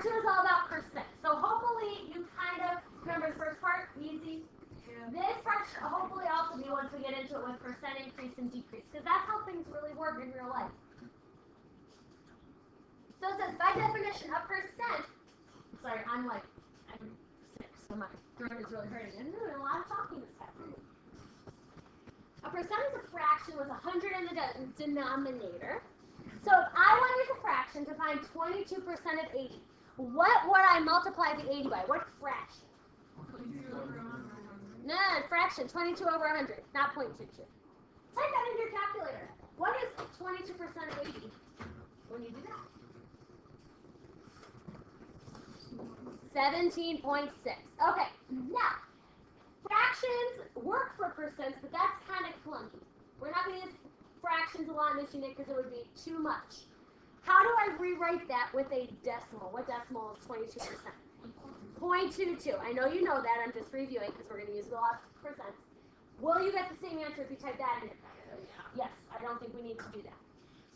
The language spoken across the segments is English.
HA2 is all about percent. So hopefully you kind of remember the first part, easy. Yeah. This part should hopefully also be once we get into it with percent increase and decrease, because that's how things really work in real life. So it says, by definition, a percent, sorry, I'm sick, so my throat is really hurting. And a lot of talking is happening. A percent is a fraction with 100 in the denominator. So if I wanted a fraction to find 22% of 80, what would I multiply the 80 by? What fraction? 22 over 100. No, fraction, 22 over 100, not 0.22. Type that into your calculator. What is 22% of 80 when you do that? 17.6. Okay, now, fractions work for percents, but that's kind of clunky. We're not going to use fractions a lot in this unit because it would be too much. How do I rewrite that with a decimal? What decimal is 22%? 0.22. I know you know that. I'm just reviewing because we're going to use a lot of percents. Will you get the same answer if you type that in? Yes, I don't think we need to do that.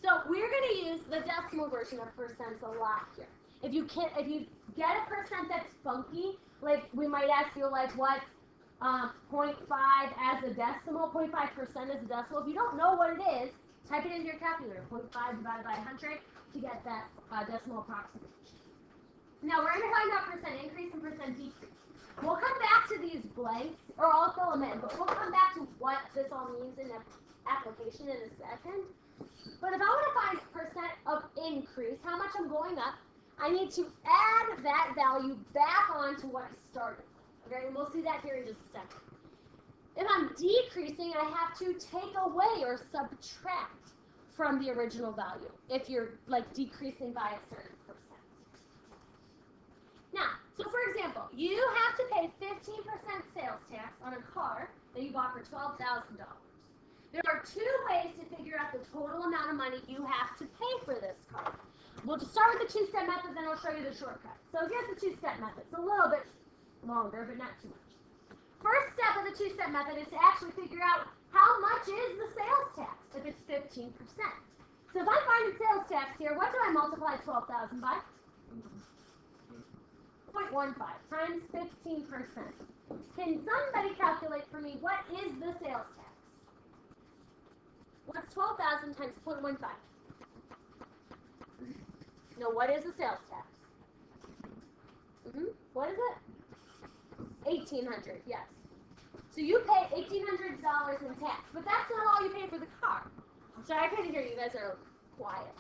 So we're going to use the decimal version of percents a lot here. If you get a percent that's funky, like we might ask you like what's 0.5 as a decimal, 0.5% as a decimal. If you don't know what it is, type it into your calculator, 0.5 divided by 100 to get that decimal approximation. Now we're going to find out percent increase and percent decrease. We'll come back to these blanks, or I'll fill them in, but we'll come back to what this all means in application in a second. But if I want to find percent of increase, how much I'm going up, I need to add that value back onto what I started. Okay, and we'll see that here in just a second. If I'm decreasing, I have to take away or subtract from the original value if you're like decreasing by a certain percent. Now, so for example, you have to pay 15% sales tax on a car that you bought for $12,000. There are two ways to figure out the total amount of money you have to pay for this car. We'll just start with the two-step method, then I'll show you the shortcut. So here's the two-step method. It's a little bit longer, but not too much. First step of the two-step method is to actually figure out how much is the sales tax if it's 15%. So if I'm finding sales tax here, what do I multiply 12,000 by? 0.15 times 15%. Can somebody calculate for me what is the sales tax? What's 12,000 times 0.15? No, what is the sales tax? What is it? $1,800, yes. So you pay $1,800 in tax, but that's not all you pay for the car. Sorry, I couldn't hear you. You guys are quiet.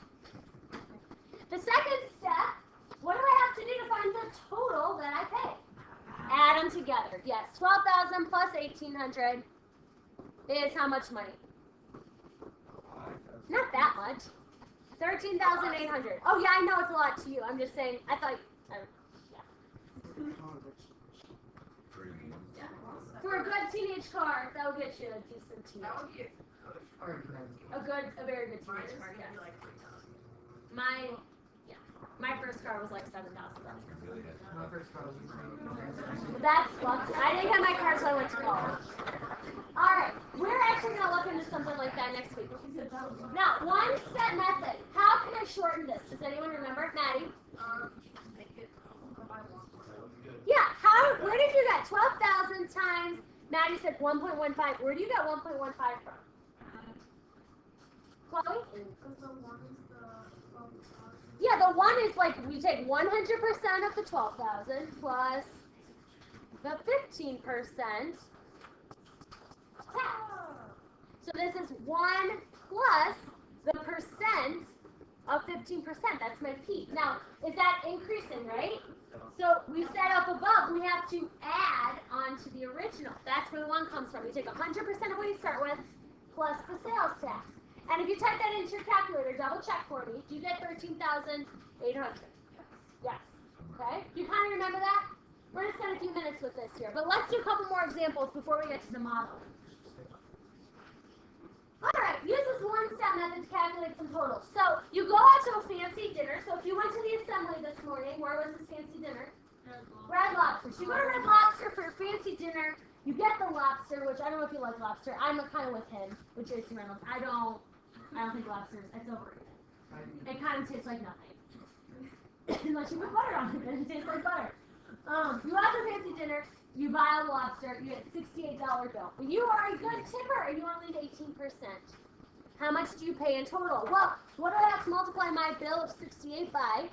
The second step, what do I have to do to find the total that I pay? Add them together. Yes, 12,000 plus 1,800 is how much money? Not that much. 13,800. Oh yeah, I know it's a lot to you. I'm just saying. I thought. For a good teenage car, that would get you a decent teenage. That would be a very good teenage car. Yes. My first car was like $7,000. My first car was That's lucky. I didn't get my car until I went to college. All right, we're actually going to look into something like that next week. Now, one-step method. How can I shorten this? Does anyone remember? Maddie? Yeah, where did you get 12,000 times, Maddie said 1.15. Where do you get 1.15 from? Chloe? Yeah, the one is like, we take 100% of the 12,000 plus the 15% tax. So this is 1 plus the percent of 15%. That's my P. Now, is that increasing, right? So we set up above, we have to add onto the original. That's where the 1 comes from. You take 100% of what you start with plus the sales tax. And if you type that into your calculator, double check for me. Do you get 13,800? Yes. Okay? Do you kind of remember that? We're going to spend a few minutes with this here. But let's do a couple more examples before we get to the model. Alright, use this one-step method to calculate some totals. So, you go out to a fancy dinner. So if you went to the assembly this morning, where was this fancy dinner? Red Lobster. So you go to Red Lobster for a fancy dinner. You get the lobster, which I don't know if you like lobster. I'm kind of with him, with Jason Reynolds. I don't think lobster is overrated. It kind of tastes like nothing. Unless you put butter on it, then it tastes like butter. You have a fancy dinner, you buy a lobster, you get $68 bill. You are a good tipper and you only need 18%. How much do you pay in total? Well, what do I have to multiply my bill of 68 by?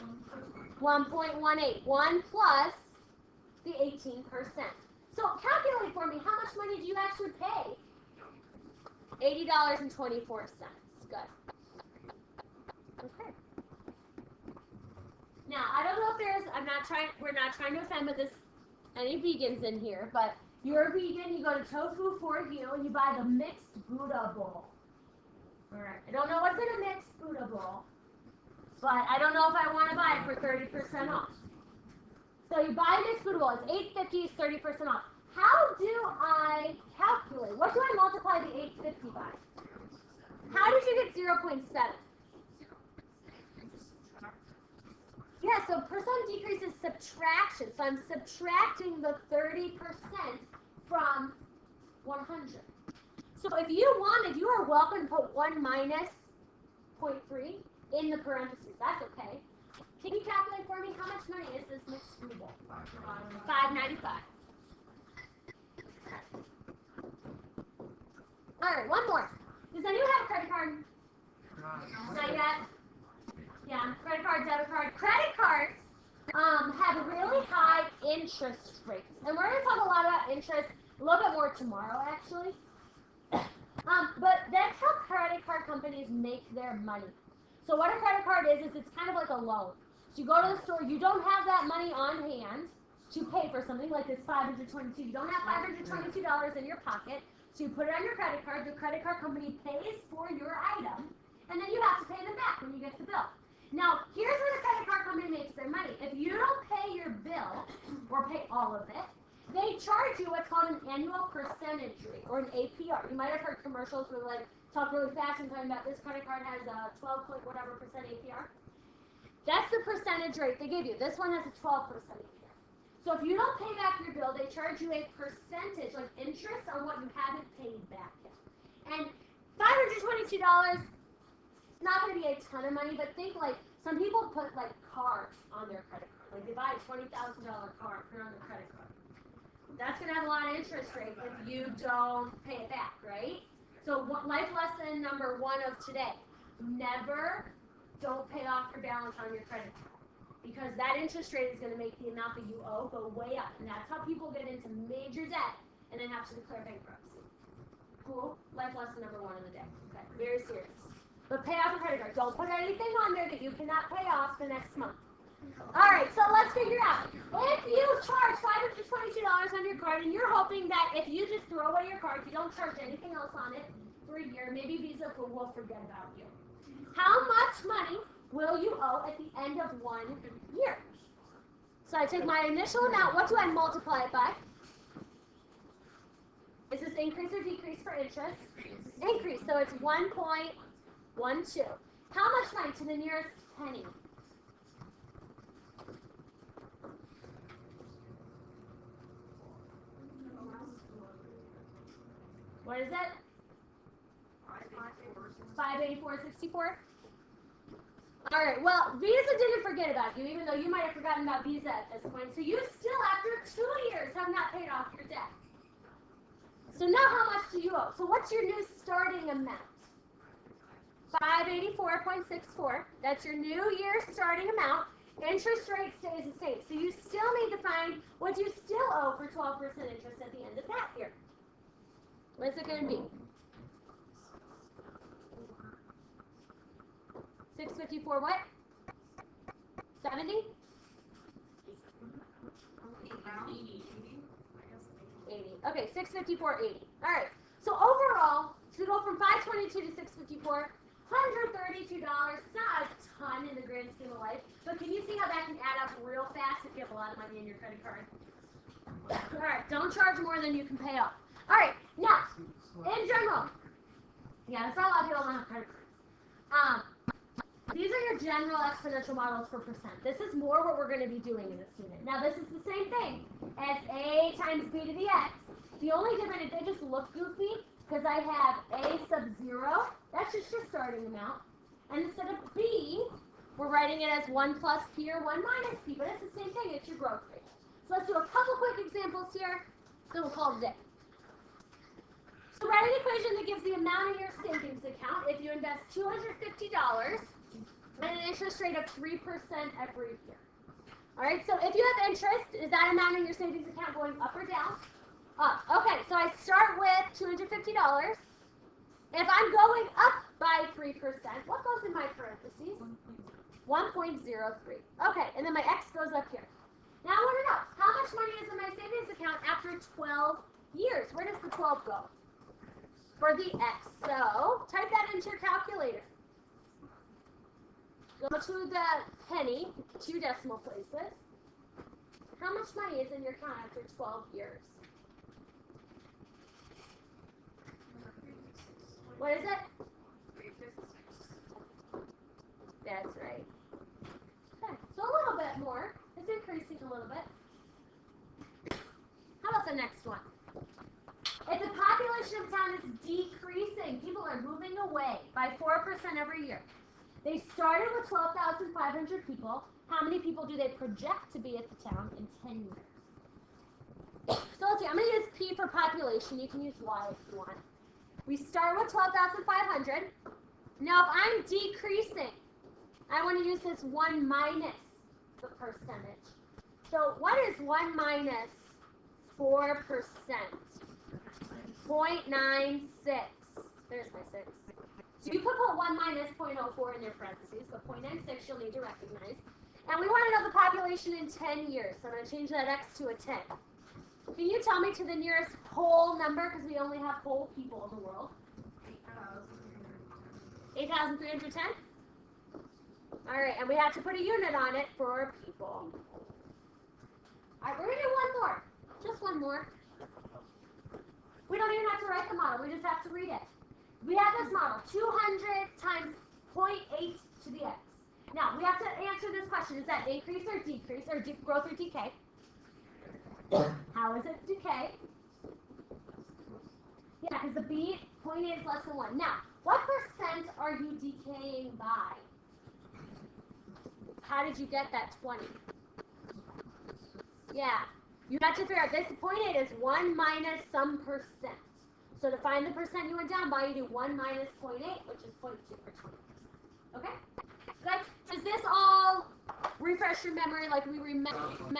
1.18. 1 plus the 18%. So calculate for me, how much money do you actually pay? $80.24. Good. Okay. Now, I don't know if we're not trying to offend with any vegans in here, but you're a vegan, you go to Tofu for You, and you buy the mixed Buddha bowl. Alright, I don't know what's in a mixed Buddha bowl, but I don't know if I want to buy it for 30% off. So you buy a mixed Buddha bowl, it's $8.50, it's 30% off. How do I calculate? What do I multiply the $8.50 by? How did you get 0.7? Yeah, so percent decrease is subtraction. So I'm subtracting the 30% from 100. So if you wanted, you are welcome to put 1 minus 0.3 in the parentheses. That's okay. Can you calculate for me how much money is this mixed food bowl? $5.95. All right, one more. Does anyone have a credit card? Not yet. Yeah, credit card, debit card. Credit cards have really high interest rates. And we're going to talk a lot about interest a little bit more tomorrow, actually. But that's how credit card companies make their money. So what a credit card is it's kind of like a loan. So you go to the store, you don't have that money on hand to pay for something like this $522. You don't have $522 in your pocket, so you put it on your credit card. The credit card company pays for your item, and then you have to pay them back when you get the bill. Now, here's where the credit card company makes their money. If you don't pay your bill, or pay all of it, they charge you what's called an annual percentage rate, or an APR. You might have heard commercials where like talk really fast and talking about this credit card has a 12 point whatever percent APR. That's the percentage rate they give you. This one has a 12% APR. So if you don't pay back your bill, they charge you a percentage, like interest, on what you haven't paid back yet. And $522, not going to be a ton of money, but think like some people put like cars on their credit card. Like they buy a $20,000 car, put it on their credit card. That's going to have a lot of interest rate if you don't pay it back, right? So life lesson number 1 of today: don't pay off your balance on your credit card, because that interest rate is going to make the amount that you owe go way up, and that's how people get into major debt and then have to declare bankruptcy. Cool? Life lesson number 1 of the day. Okay, very serious. But pay off your credit card. Don't put anything on there that you cannot pay off the next month. All right, so let's figure out. If you charge $522 on your card, and you're hoping that if you just throw away your card, you don't charge anything else on it for a year, maybe Visa will forget about you. How much money will you owe at the end of 1 year? So I take my initial amount. What do I multiply it by? Is this increase or decrease for interest? Increase. So it's 1.12. How much money to the nearest penny? What is it? 584.64. All right, well, Visa didn't forget about you, even though you might have forgotten about Visa at this point. So you still, after 2 years, have not paid off your debt. So now how much do you owe? So what's your new starting amount? 584.64. That's your new year starting amount. Interest rate stays the same. So you still need to find what you still owe for 12% interest at the end of that year. What's it going to be? 654 what? 70? 80. Okay, 654.80. All right. So overall, to go from 522 to 654, $132. It's not a ton in the grand scheme of life, but can you see how that can add up real fast if you have a lot of money in your credit card? All right. Don't charge more than you can pay off. All right. Now, in general, yeah, that's not a lot of people don't have credit cards. These are your general exponential models for percent. This is more what we're going to be doing in this unit. Now, this is the same thing as a times b to the x. The only difference is they just look goofy because I have a sub 0. That's just your starting amount. And instead of b, we're writing it as 1 plus p or 1 minus p, but it's the same thing, it's your growth rate. So let's do a couple quick examples here, then we'll call it a day. So write an equation that gives the amount in your savings account if you invest $250 at an interest rate of 3% every year. All right, so if you have interest, is that amount in your savings account going up or down? Up. Okay, so I start with $250. If I'm going up by 3%, what goes in my parentheses? 1.03. Okay, and then my x goes up here. Now I want to know, how much money is in my savings account after 12 years? Where does the 12 go? For the x. So type that into your calculator. Go to the penny, 2 decimal places. How much money is in your account after 12 years? What is it? That's right. Okay, so a little bit more. It's increasing a little bit. How about the next one? If the population of town is decreasing, people are moving away by 4% every year. They started with 12,500 people. How many people do they project to be at the town in 10 years? So let's see, I'm going to use P for population. You can use Y if you want. We start with 12,500. Now if I'm decreasing, I want to use this 1 minus the percentage. So what is 1 minus 4%? 0.96. There's my 6. So you could put 1 minus 0.04 in your parentheses, but 0.96 you'll need to recognize. And we want to know the population in 10 years. So I'm going to change that x to a 10. Can you tell me to the nearest whole number, because we only have whole people in the world? 8,310? All right, and we have to put a unit on it for people. All right, we're going to do one more. Just one more. We don't even have to write the model. We just have to read it. We have this model, 200 times 0.8 to the x. Now, we have to answer this question. Is that increase or decrease, or growth or decay? How is it decay? Yeah, because the b, 0.8 is less than 1. Now, what percent are you decaying by? How did you get that 20? Yeah, you have to figure out this 0.8 is 1 minus some percent. So to find the percent you went down by, you do 1 minus 0.8, which is 0.2 or 20%. Okay? Good? Does this all refresh your memory like we remember?